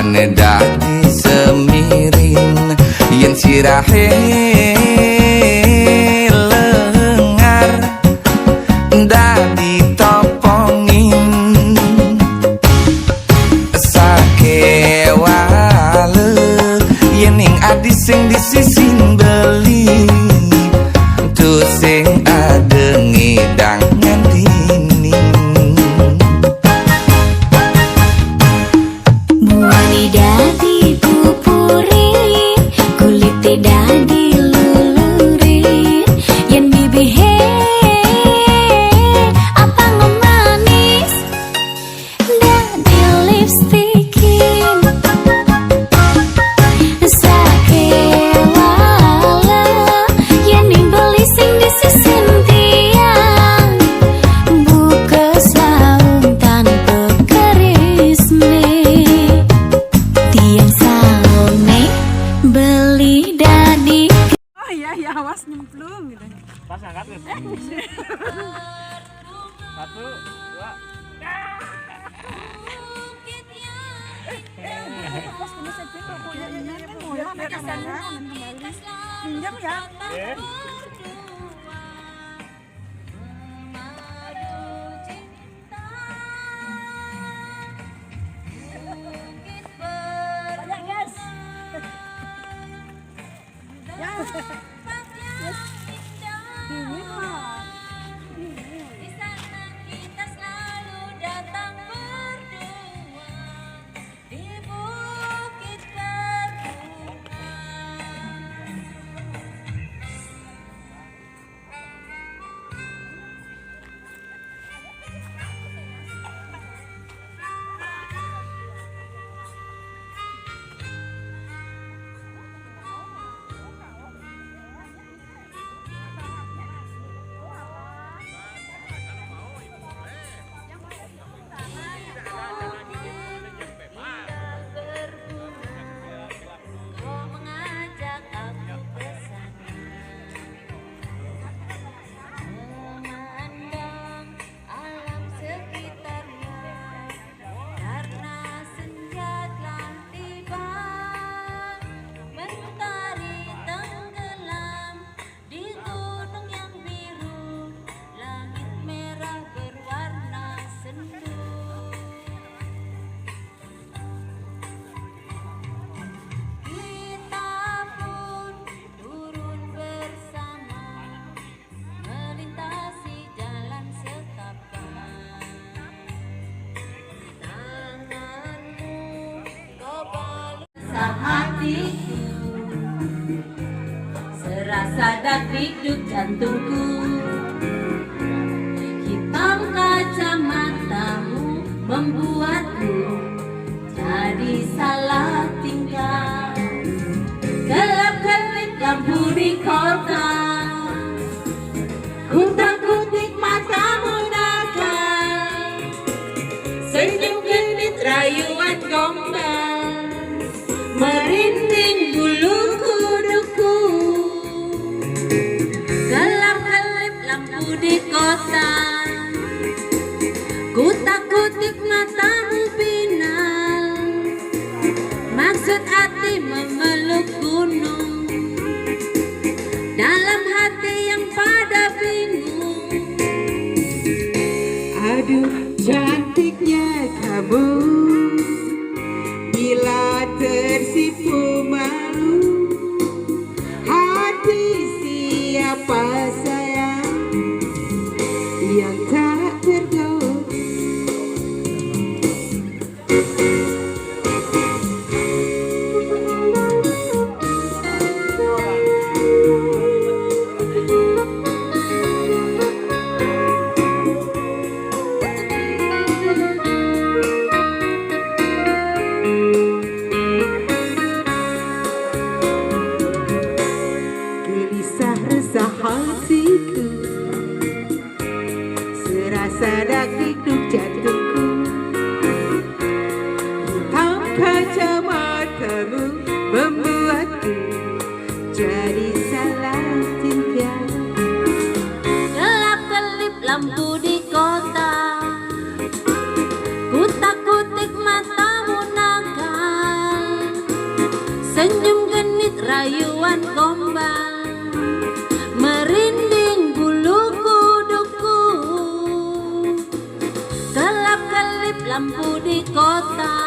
Rasane dadi semirin yen sirahe lengar dadi topongin sakewale yen ing adi sing disisin beli tu sing adengi dangan dinding muani dadi pupuri kulit dadi luluri yen bibihe apa ngemanis dadi lipstikin sakewala yen ing beli sing disisin tiang buka saung tanpa karisme tiang salome beli dadi. Oh iya ya awas nyemplung gitu. Pas angkat gitu. 1, 2. Pas kena sepik kok ya ini kan mau ya naik kamera kembali. Pinjam ya. Banyak guys. Ya. Dingin mah. Di sana kita selalu datang berdua di bukit berbunga. Kau mengajak aku ke sana memandang alam sekitarnya karena senja telah tiba mentari tenggelam di gunung yang biru langit merah berwarna sendu. Kita pun turun bersama melintasi jalan setapak. Tanganmu kau balur hatiku, serasa detik jantungku. Hitam kacamatamu membuatku jadi salah tingkah. Gelap kelip lampu di kota, kutak-kutik matamu nakal, senyum genit rayuan gombal, merinding bulu kuduku. Gelap kelip lampu di kota, kutak-kutik matamu final, maksud hati memeluk gunung, dalam hati yang pada bingung. Aduh cantiknya kamu, bila tersipu malu hati siapa sayang yang tak tergaul. lampu di kota.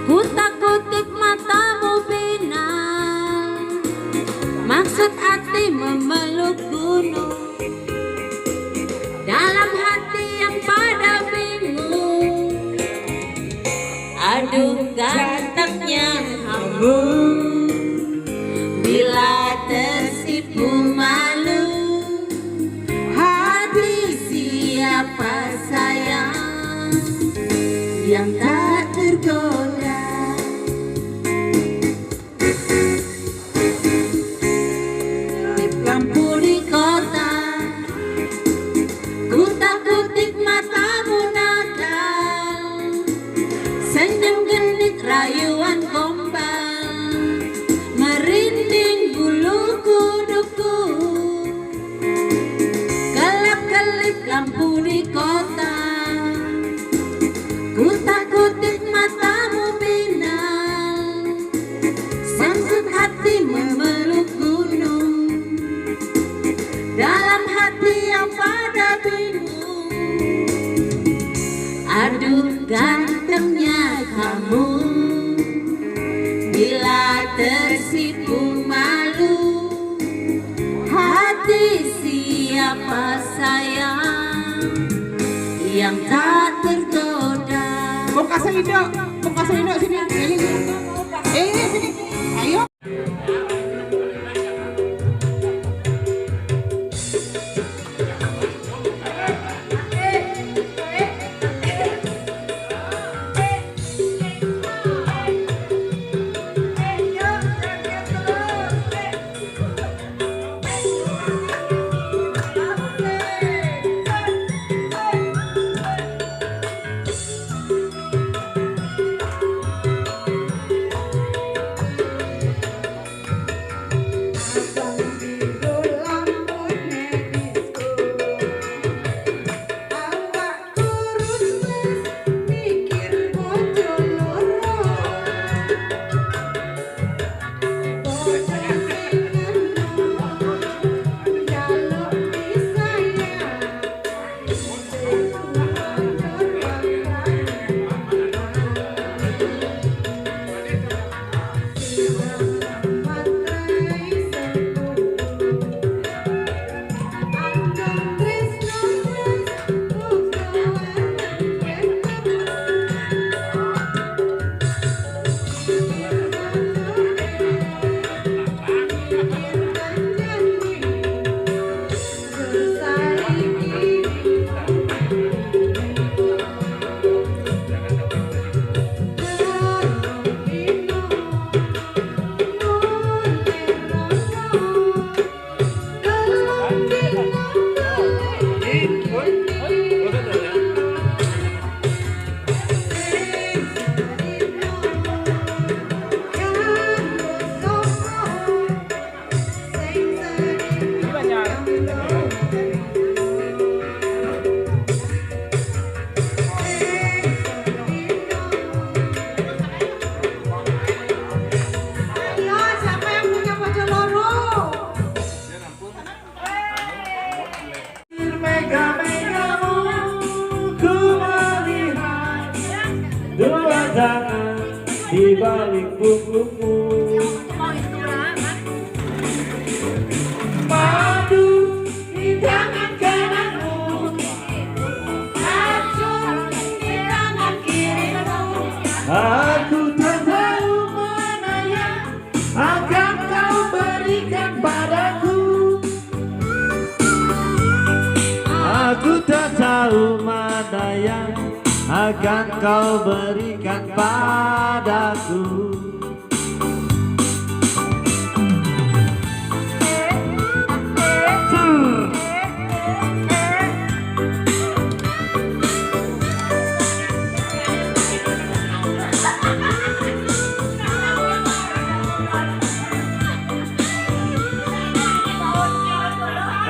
Kutak-kutik matamu final, maksud hati memeluk gunung. Dalam hati yang pada bingung, aduh gantengnya kamu. Bila tersipu malu, hati siapa sayang yang tak tergoda. Lampu di kota, kutak-kutik matamu nakal, senyum genit rayuan gombal, merinding bulu kuduku. Kelap-kelip lampu di kota, kutak-kutik matamu final, maksud hati memeluk gunung. Dalam hati yang pada bingung, aduh gantengnya kamu. Bila tersipu malu, hati siapa sayang yang tak tergoda. Buka sendok sini. Sini. Ayo. Di balik punggungmu, madu di tangan kananmu, racun di tangan kirimu. Aku tak tahu mana yang akan kau berikan padaku. Aku tak tahu mana yang akan kau berikan padaku.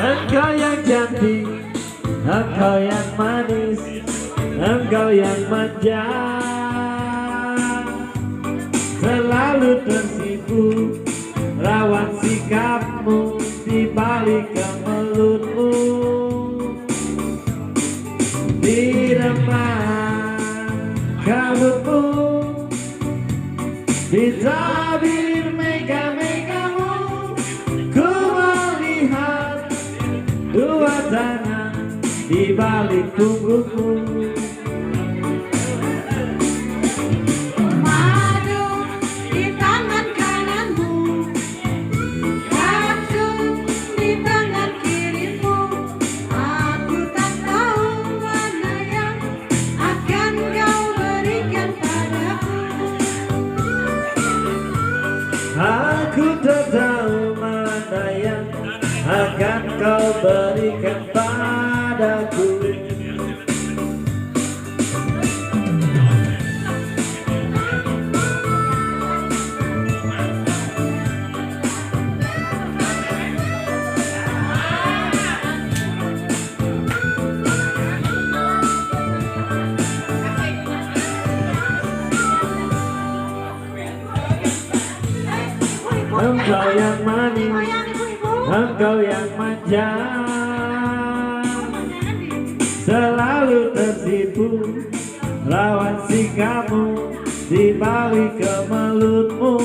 Engkau yang cantik, engkau yang manis, engkau yang manja, selalu tersipu rawan sikapmu di balik kemelutmu di remah kabutmu, di tabir mega-megamu, ku melihat dua tangan di balik punggungmu. Madu di tangan kananmu, racun di tangan kirimu. Aku tak tahu mana yang akan kau berikan padaku. Aku tak tahu mana yang akan kau berikan padaku. Engkau yang manis, engkau yang manja, selalu tersipu lawan sikapmu di balik kemelutmu.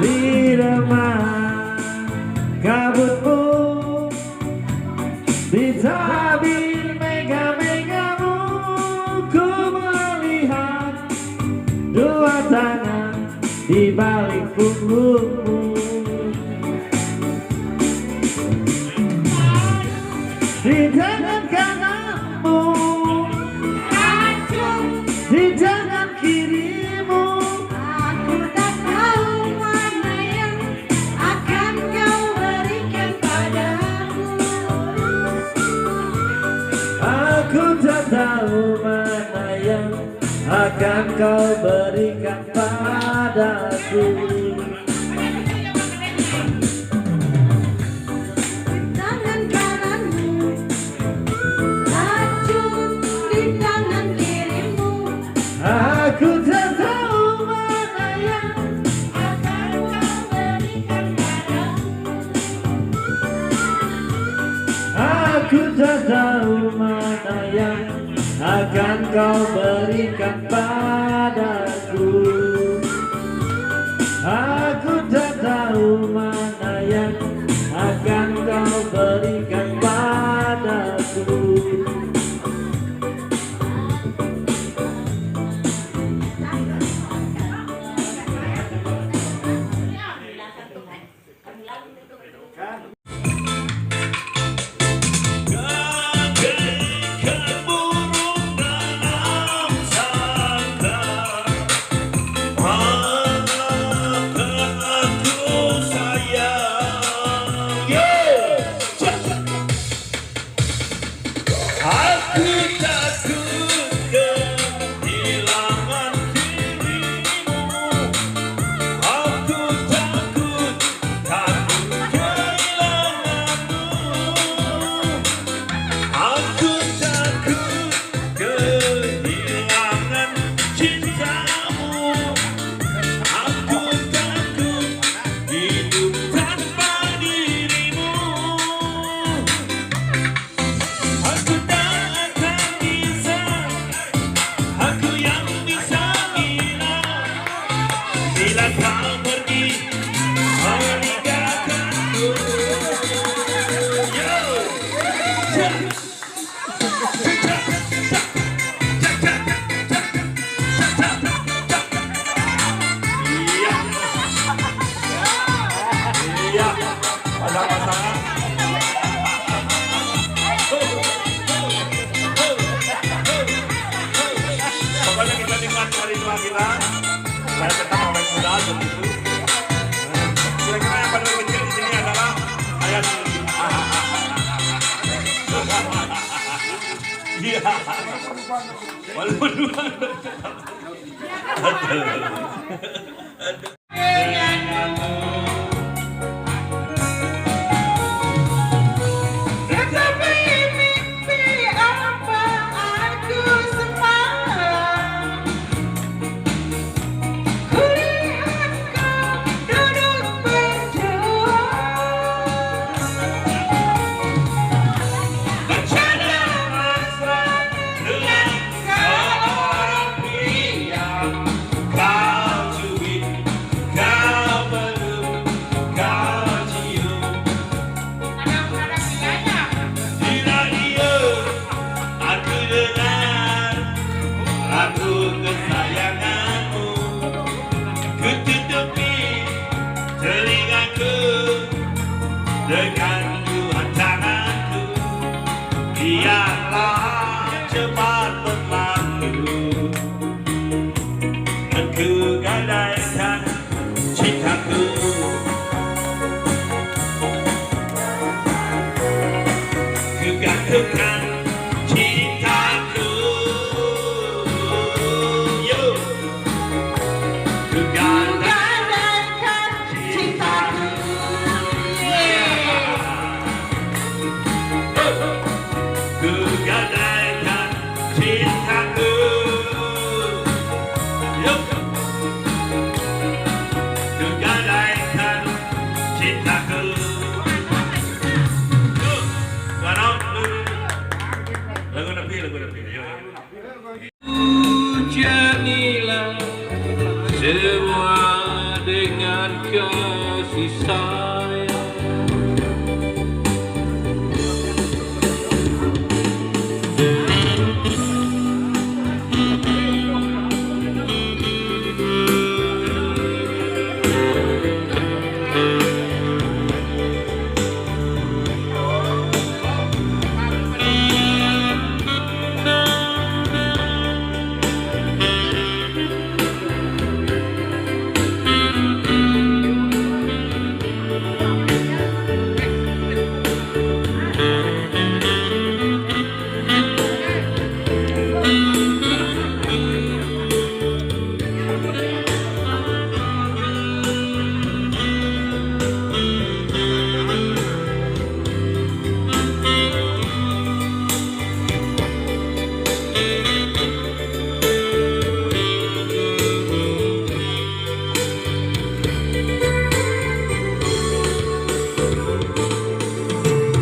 Di remah kabutmu, di tabir mega-megamu, ku melihat dua tangan di balik punggungmu. Di tangan kananmu, Racun, di tangan kirimu. aku tak tahu mana yang akan kau berikan padaku. Aku tak tahu mana yang akan kau berikan padaku. Tangan kananmu, racun di tangan kirimu. Aku tak tahu mana yang Akan kau berikan padaku. Aku tak tahu mana yang akan kau berikan padaku. Aku tak tahu mana yang akan kau berikan padaku. Bagaikan burung dalam sangkar, maafkan aku sayang. Aku takut kehilangan dirimu. Aku takut kehilanganmu. Aku takut kehilangan cintamu. Aku takut hidup tanpa dirimu. Aku tak akan bisa, aku yang bisa bilang, bila kau pergi meninggalkanku. Yo! Iya, pasang-pasangan. Pokoknya kita nikmati hari tua kita. Saya tetap awet muda begitu. Kira-kira yang paling kecil di sini adalah ayah Nuri. Iya. Walaupun dua. Tetapi mimpi apa aku semalam, kulihat kau duduk berdua, bercanda mesra dengan kau. Aku kesayanganmu, ku tutupi telingaku dengan dua tanganku. Biarlah cepat berlalu, aku gadaikan cintaku. Ku gantungkan cintaku. Yo, ku Gadaikan cintaku. Ku gadaikan cintaku. Yo, ku gadaikan cintaku. Yo, sekarang lagu Nabi. Yo. Jadilah semua dengan kasih sayang.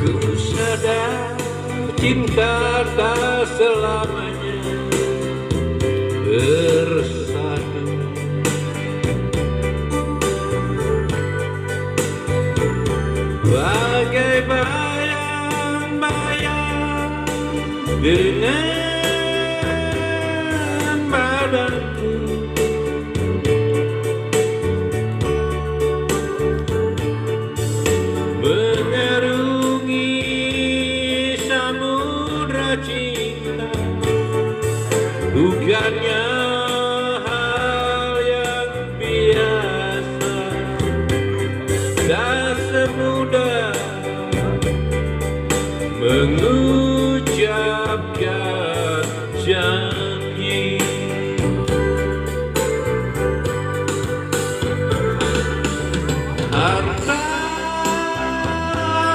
Ku sadar cinta tak selamanya bersatu. Bagai bayang-bayang dengan badanku. Mengarungi samudra cinta, bukannya hal yang biasa. Tak semudah mengucapkan janji. Harta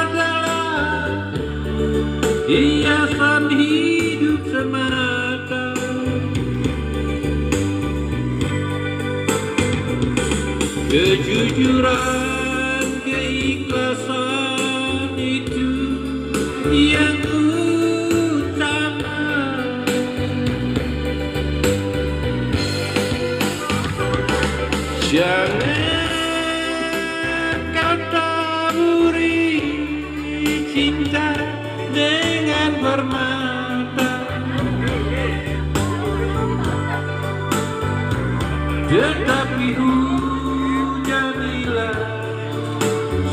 adalah hiasan hidup semata. Kejujuran, keikhlasan itu yang utama. Jangan kau taburi cinta dengan permata, tetapi hujanilah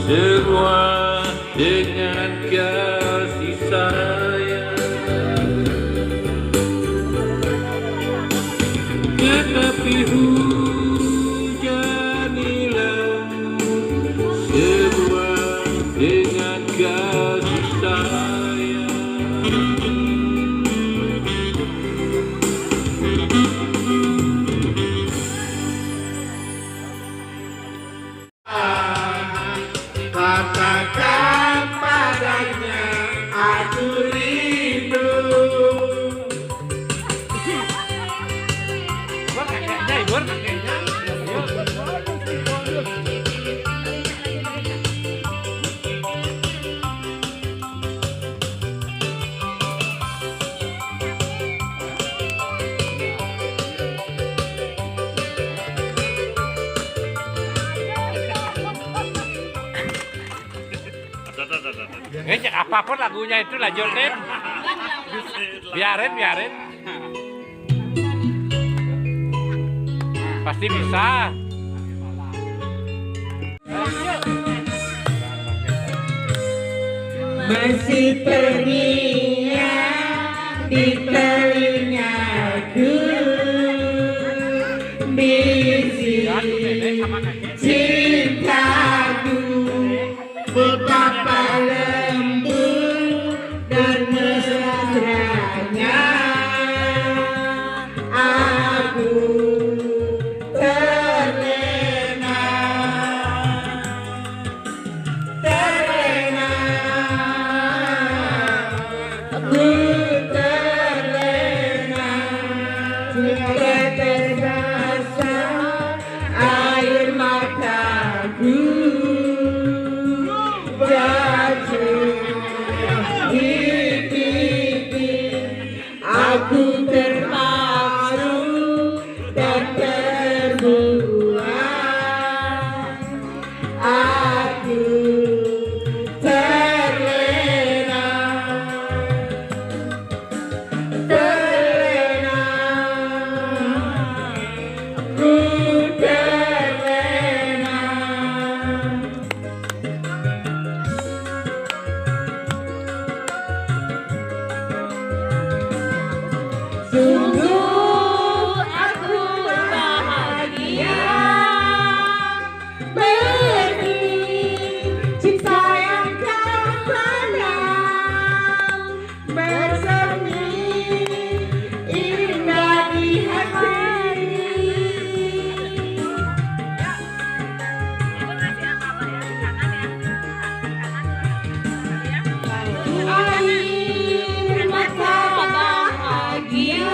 semua dengan kasih sayang. Tetapi hujanilah semua dengan kasih sayang. Katakan padanya aku rindu. Apapun lagunya itu lanjutin. Biarin. Pasti bisa. Masih terngiang di telingaku bisik cintaku, betapa lembut dan mesranya aku terlena, terlena, aku terlena, tetesan air mataku jatuh di pipi, aku terpaku dan terbuang, aku terlena, terlena, aku terlena. Sungguh aku bahagia beri cinta yang tak pernah bersemi indah di hati. Air mata bahagia